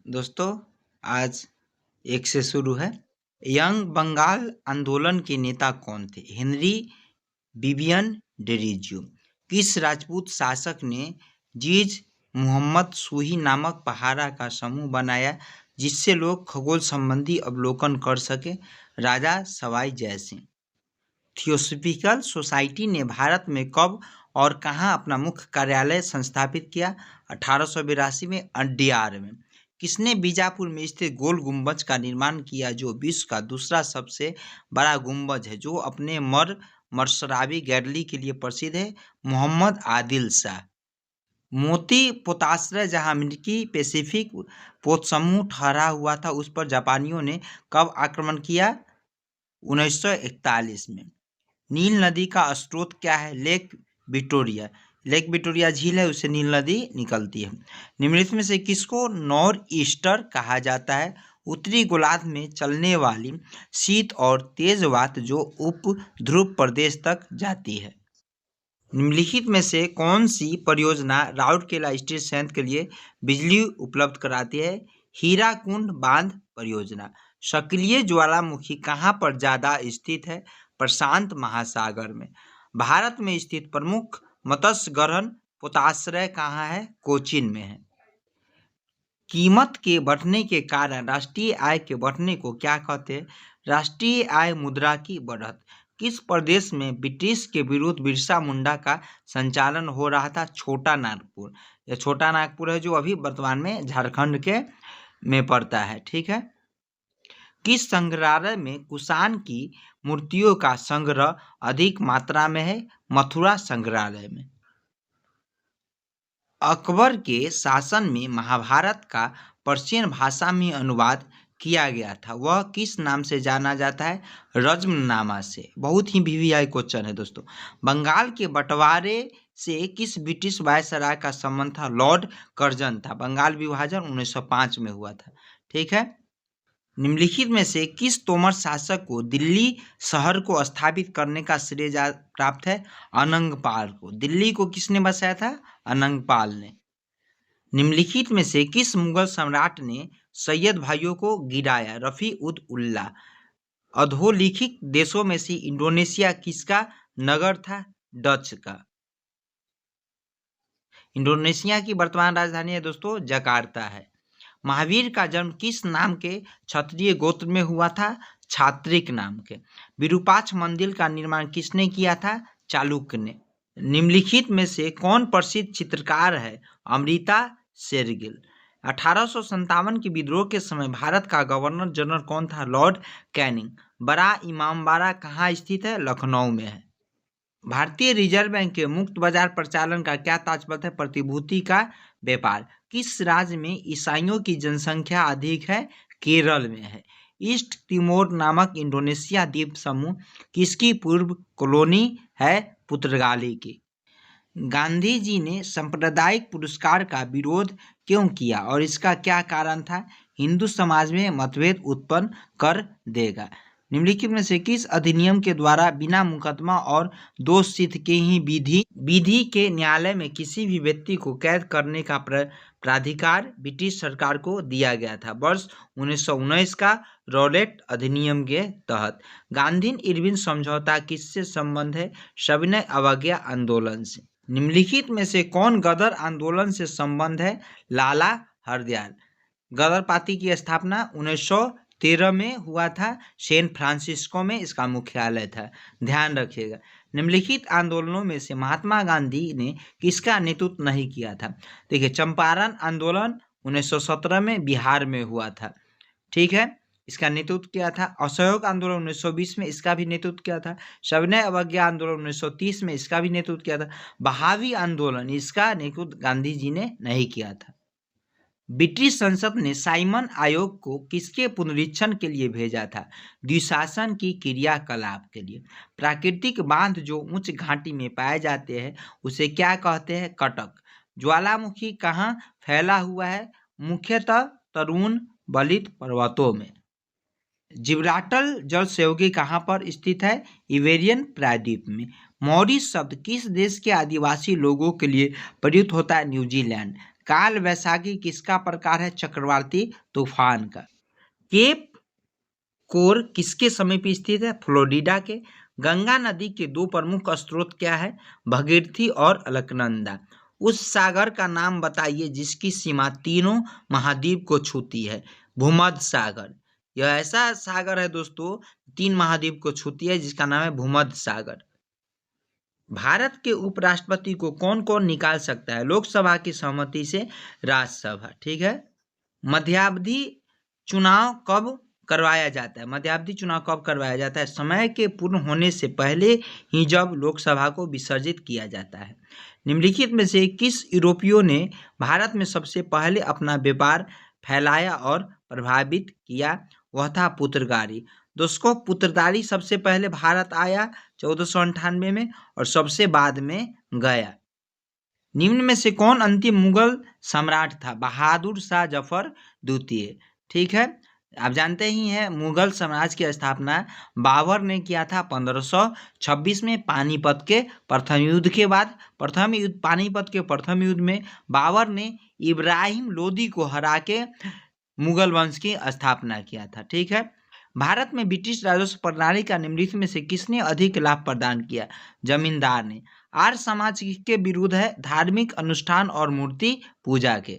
दोस्तों, आज एक से शुरू है। यंग बंगाल आंदोलन के नेता कौन थे? Henry Vivian Derozio. किस राजपूत शासक ने जीज मुहम्मद सूही नामक पहाड़ा का समूह बनाया जिससे लोग खगोल संबंधी अवलोकन कर सके? राजा सवाई जय सिंह। थियोसॉफिकल सोसाइटी ने भारत में कब और कहाँ अपना मुख्य कार्यालय संस्थापित किया? 1882 में अड्यार में। किसने बीजापुर में स्थित गोल गुंबज का निर्माण किया जो विश्व का दूसरा सबसे बड़ा गुंबज है, जो अपने मरसरावी गैलरी के लिए प्रसिद्ध है? मोहम्मद आदिल शाह। मोती पोताश्रय जहां अमेरिकी पैसिफिक पोत समूह ठहरा हुआ था, उस पर जापानियों ने कब आक्रमण किया? 1941 में। नील नदी का स्रोत क्या है? लेक विक्टोरिया झील है, उससे नील नदी निकलती है। निम्नलिखित में से किसको नॉर्थ ईस्टर कहा जाता है? उत्तरी गोलार्ध में चलने वाली शीत और तेज वात जो उप ध्रुव प्रदेश तक जाती है। निम्नलिखित में से कौन सी परियोजना राउरकेला स्टील संयंत्र के लिए बिजली उपलब्ध कराती है? हीराकुंड बांध परियोजना। सक्रिय ज्वालामुखी कहाँ पर ज्यादा स्थित है? प्रशांत महासागर में। भारत में स्थित प्रमुख मत्स्य गहन पोताश्रय कहाँ है? कोचीन में है। कीमत के बढ़ने के कारण राष्ट्रीय आय के बढ़ने को क्या कहते हैं? राष्ट्रीय आय मुद्रा की बढ़त। किस प्रदेश में ब्रिटिश के विरुद्ध बिरसा मुंडा का संचालन हो रहा था? छोटा नागपुर। यह छोटा नागपुर है जो अभी वर्तमान में झारखंड के में पड़ता है। ठीक है। किस संग्रहालय में कुषाण की मूर्तियों का संग्रह अधिक मात्रा में है? मथुरा संग्रहालय में। अकबर के शासन में महाभारत का पर्शियन भाषा में अनुवाद किया गया था, वह किस नाम से जाना जाता है? रज्मनामा से। बहुत ही वीवीआई क्वेश्चन है दोस्तों। बंगाल के बंटवारे से किस ब्रिटिश वायसराय का संबंध था? लॉर्ड कर्जन था। बंगाल विभाजन 1905 में हुआ था। ठीक है। निम्नलिखित में से किस तोमर शासक को दिल्ली शहर को स्थापित करने का श्रेय प्राप्त है? अनंगपाल को। दिल्ली को किसने बसाया था? अनंगपाल ने। निम्नलिखित में से किस मुगल सम्राट ने सैयद भाइयों को गिराया? रफी उद उल्ला। अधोलिखित देशों में से इंडोनेशिया किसका नगर था? डच का। इंडोनेशिया की वर्तमान राजधानी है दोस्तों जकार्ता है। महावीर का जन्म किस नाम के क्षत्रिय गोत्र में हुआ था? छात्रिक नाम के। विरूपाक्ष मंदिर का निर्माण किसने किया था? चालुक्य ने। निम्नलिखित में से कौन प्रसिद्ध चित्रकार है? अमृता शेरगिल। 1857 के विद्रोह के समय भारत का गवर्नर जनरल कौन था? Lord Canning. बड़ा इमामबाड़ा कहाँ स्थित है? लखनऊ में है। भारतीय रिजर्व बैंक के मुक्त बाजार प्रचालन का क्या तात्पर्य है? प्रतिभूति का व्यापार। किस राज्य में ईसाइयों की जनसंख्या अधिक है? केरल में है। ईस्ट तिमोर नामक इंडोनेशिया द्वीप समूह किसकी पूर्व कॉलोनी है? पुर्तगाली की। गांधी जी ने सांप्रदायिक पुरस्कार का विरोध क्यों किया और इसका क्या कारण था? हिंदू समाज में मतभेद उत्पन्न कर देगा। निम्नलिखित में से किस अधिनियम के द्वारा बिना मुकदमा और दोष सिद्ध के ही विधि के न्यायालय में किसी भी व्यक्ति को कैद करने का प्राधिकार ब्रिटिश सरकार को दिया गया था? वर्ष 1919 का रॉलेट अधिनियम के तहत। गांधी इरविन समझौता किससे संबंध है? सविनय अवज्ञा आंदोलन से। निम्नलिखित में से कौन गदर आंदोलन से संबंध है? लाला हरदयाल। गदर पार्टी की स्थापना 1913 में हुआ था, सैन फ्रांसिस्को में इसका मुख्यालय था। ध्यान रखिएगा। निम्नलिखित आंदोलनों में से महात्मा गांधी ने किसका नेतृत्व नहीं किया था? देखिए, चंपारण आंदोलन 1917 में बिहार में हुआ था। ठीक है, इसका नेतृत्व किया था। असहयोग आंदोलन 1920 में, इसका भी नेतृत्व किया था। सविनय अवज्ञा आंदोलन 1930 में, इसका भी नेतृत्व किया था। बहावी आंदोलन, इसका नेतृत्व गांधी जी ने नहीं किया था। ब्रिटिश संसद ने साइमन आयोग को किसके पुनरीक्षण के लिए भेजा था? द्विशासन की क्रियाकलाप के लिए। प्राकृतिक बांध जो उच्च घाटी में पाए जाते हैं उसे क्या कहते हैं? कटक। ज्वालामुखी कहाँ फैला हुआ है? मुख्यतः तरुण बलित पर्वतों में। जिब्राल्टर जल सहयोगी कहाँ पर स्थित है? इबेरियन प्रायद्वीप में। मॉरिस शब्द किस देश के आदिवासी लोगों के लिए प्रयुक्त होता है? न्यूजीलैंड काल वैशाखी किसका प्रकार है? चक्रवाती तूफान का। केप कोर किसके समीप स्थित है? फ्लोरिडा के। गंगा नदी के दो प्रमुख स्रोत क्या है? भगीरथी और अलकनंदा। उस सागर का नाम बताइए जिसकी सीमा तीनों महाद्वीप को छूती है। भूमध्य सागर। यह ऐसा सागर है दोस्तों, तीन महाद्वीप को छूती है, जिसका नाम है भूमध्य सागर। भारत के उपराष्ट्रपति को कौन कौन निकाल सकता है? लोकसभा की सहमति से राज्यसभा। ठीक है। मध्यावधि चुनाव कब करवाया जाता है? मध्यावधि चुनाव कब करवाया जाता है? समय के पूर्ण होने से पहले ही, जब लोकसभा को विसर्जित किया जाता है। निम्नलिखित में से किस यूरोपियों ने भारत में सबसे पहले अपना व्यापार फैलाया और प्रभावित किया? वह था पुर्तगाली। दोस्तों, पुर्तगाली सबसे पहले भारत आया 1498 में और सबसे बाद में गया। निम्न में से कौन अंतिम मुगल सम्राट था? बहादुर शाह जफर द्वितीय। ठीक है। आप जानते ही हैं मुगल साम्राज्य की स्थापना बाबर ने किया था 1526 में पानीपत के प्रथम युद्ध के बाद। पानीपत के प्रथम युद्ध में बाबर ने इब्राहिम लोदी को हरा के मुगल वंश की स्थापना किया था। ठीक है। भारत में ब्रिटिश राजस्व प्रणाली का निम्नलिखित में से किसने अधिक लाभ प्रदान किया? जमींदार ने। आर्य समाज के विरुद्ध है? धार्मिक अनुष्ठान और मूर्ति पूजा के।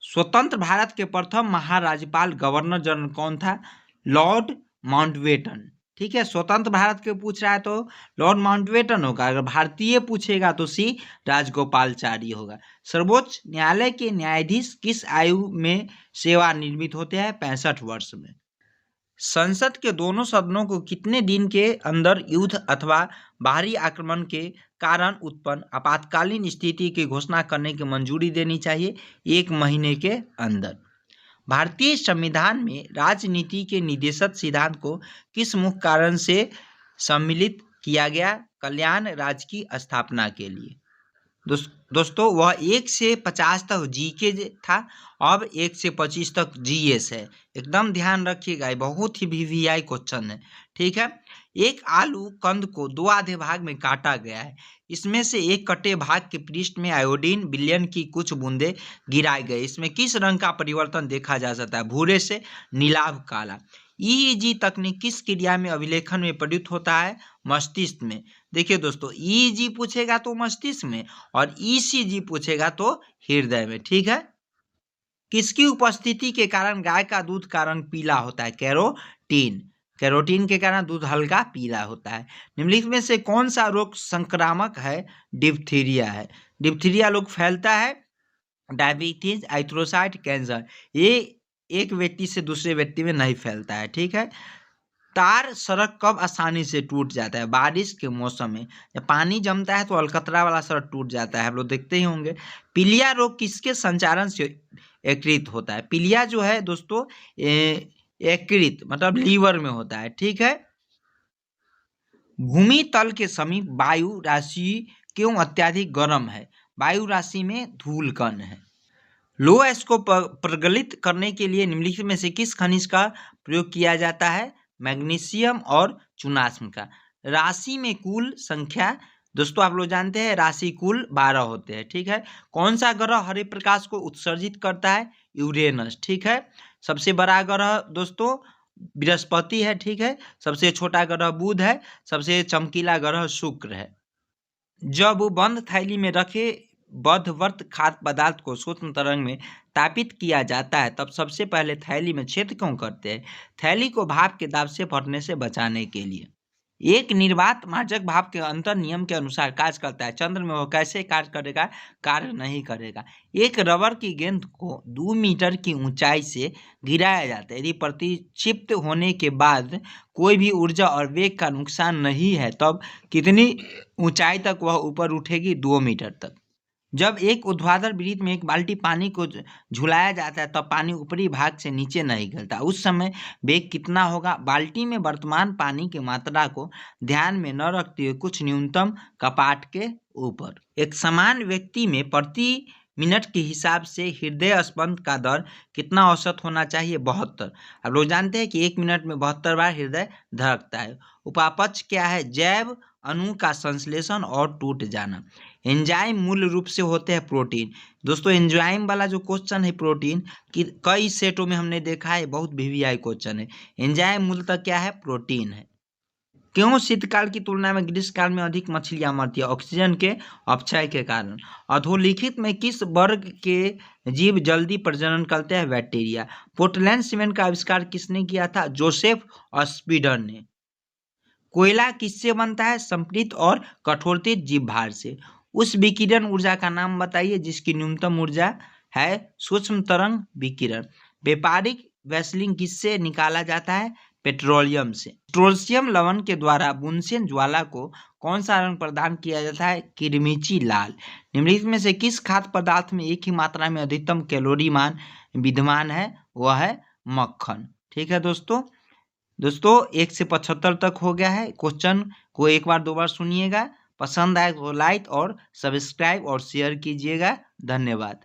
स्वतंत्र भारत के प्रथम महाराज्यपाल गवर्नर जनरल कौन था? Lord Mountbatten. ठीक है। स्वतंत्र भारत के पूछ रहा है तो लॉर्ड माउंटबेटन होगा। अगर भारतीय पूछेगा तो सी राजगोपालचारी होगा। सर्वोच्च न्यायालय के न्यायाधीश किस आयु में सेवानिवृत्त होते हैं? 65 वर्ष में। संसद के दोनों सदनों को कितने दिन के अंदर युद्ध अथवा बाहरी आक्रमण के कारण उत्पन्न आपातकालीन स्थिति की घोषणा करने की मंजूरी देनी चाहिए? 1 महीने के अंदर। भारतीय संविधान में राजनीति के निदेशक सिद्धांत को किस मुख्य कारण से सम्मिलित किया गया? कल्याण राज्य की स्थापना के लिए। दोस्तों, वह 1 से 50 तक जीके था, अब 1 से 25 तक जीएस है। एकदम ध्यान रखिएगा, ये बहुत ही वीवीआई क्वेश्चन है। ठीक है। एक आलू कंद को 2 आधे भाग में काटा गया है। इसमें से एक कटे भाग के पृष्ठ में आयोडीन विलयन की कुछ बूंदे गिराए गए। इसमें किस रंग का परिवर्तन देखा जा सकता है? भूरे से नीलाभ काला। ईईजी तकनीक किस क्रिया में अभिलेखन में प्रयुक्त होता है? मस्तिष्क में। देखिए दोस्तों, ईईजी पूछेगा तो मस्तिष्क में और ईसीजी पूछेगा तो हृदय में। ठीक है। किसकी उपस्थिति के कारण गाय का दूध का रंग पीला होता है? कैरोटीन। कैरोटीन के कारण दूध हल्का पीला होता है। निम्नलिखित में से कौन सा रोग संक्रामक है? डिप्थीरिया है। डिप्थीरिया रोग फैलता है डायबिटीज, आर्थराइटिस, कैंसर। ये एक व्यक्ति से दूसरे व्यक्ति में नहीं फैलता है। ठीक है। तार सड़क कब आसानी से टूट जाता है? बारिश के मौसम में। जब पानी जमता है तो अलकतरा वाला सड़क टूट जाता है, आप लोग देखते ही होंगे। पीलिया रोग किसके संचारण से यकृत होता है? पीलिया जो है दोस्तों यकृत मतलब लीवर में होता है। ठीक है। भूमि तल के समीप वायु राशि क्यों अत्यधिक गर्म है? वायु राशि में धूल कण है। लोह को प्रज्वलित करने के लिए निम्नलिखित में से किस खनिज का प्रयोग किया जाता है? मैग्नीशियम और चुनास्म का। राशि में कुल संख्या दोस्तों आप लोग जानते हैं राशि कुल 12 होते हैं। ठीक है। कौन सा ग्रह हरे प्रकाश को उत्सर्जित करता है? यूरेनस। ठीक है। सबसे बड़ा ग्रह दोस्तों बृहस्पति है। ठीक है। सबसे छोटा ग्रह बुध है। सबसे चमकीला ग्रह शुक्र है। जब बंद थैली में रखे बद्धवर्त खाद्य पदार्थ को सूक्ष्म तरंग में तापित किया जाता है तब सबसे पहले थैली में छेद क्यों करते हैं? थैली को भाप के दाब से फटने से बचाने के लिए। एक निर्वात मार्जक भाप के अंतर नियम के अनुसार कार्य करता है। चंद्र में वो कैसे कार्य करेगा? कार्य नहीं करेगा। एक रबर की गेंद को 2 मीटर की ऊंचाई से गिराया जाता है। यदि प्रतिक्षिप्त होने के बाद कोई भी ऊर्जा और वेग का नुकसान नहीं है तब कितनी ऊंचाई तक वह ऊपर उठेगी? 2 मीटर तक। जब एक ऊर्ध्वाधर वृत्त में 1 बाल्टी पानी को झुलाया जाता है तब पानी ऊपरी भाग से नीचे नहीं गिरता। उस समय वेग कितना होगा? बाल्टी में वर्तमान पानी की मात्रा को ध्यान में न रखते हुए कुछ न्यूनतम कपाट के ऊपर। एक समान व्यक्ति में प्रति मिनट के हिसाब से हृदय स्पंद का दर कितना औसत होना चाहिए? 72। अब लोग जानते हैं कि 1 मिनट में 72 बार हृदय धड़कता है। उपापचय क्या है? जैव अणु का संश्लेषण और टूट जाना। एंजाइम मूल रूप से होते हैं प्रोटीन। दोस्तों एंजाइम वाला जो क्वेश्चन है प्रोटीन की कई सेटों में हमने देखा है, बहुत वीवीआई क्वेश्चन है। एंजाइम मूलतः क्या है? प्रोटीन है। क्यों शीतकाल की तुलना में ग्रीष्मकाल में अधिक मछलियां मरती है? ऑक्सीजन के अपक्षय के कारण। अधोलिखित में किस वर्ग के जीव जल्दी प्रजनन करते हैं? बैक्टीरिया। पोर्टलैंड सीमेंट का आविष्कार किसने किया था? जोसेफ स्पीडर ने। कोयला किससे बनता है? संपीड़ित और कठोरित जीवभार से। उस विकिरण ऊर्जा का नाम बताइए जिसकी न्यूनतम ऊर्जा है सूक्ष्म तरंग विकिरण। व्यापारिक वैसलीन किससे निकाला जाता है? पेट्रोलियम से। पेट्रोलियम लवण के द्वारा बुनसेन ज्वाला को कौन सा रंग प्रदान किया जाता है? किरमिची लाल। निम्नलिखित में से किस खाद्य पदार्थ में एक ही मात्रा में अधिकतम कैलोरी मान विद्यमान है? वह है मक्खन। ठीक है दोस्तों 1 से 75 तक हो गया है। क्वेश्चन को एक बार 2 बार सुनिएगा। पसंद आए तो लाइक और सब्सक्राइब और शेयर कीजिएगा। धन्यवाद।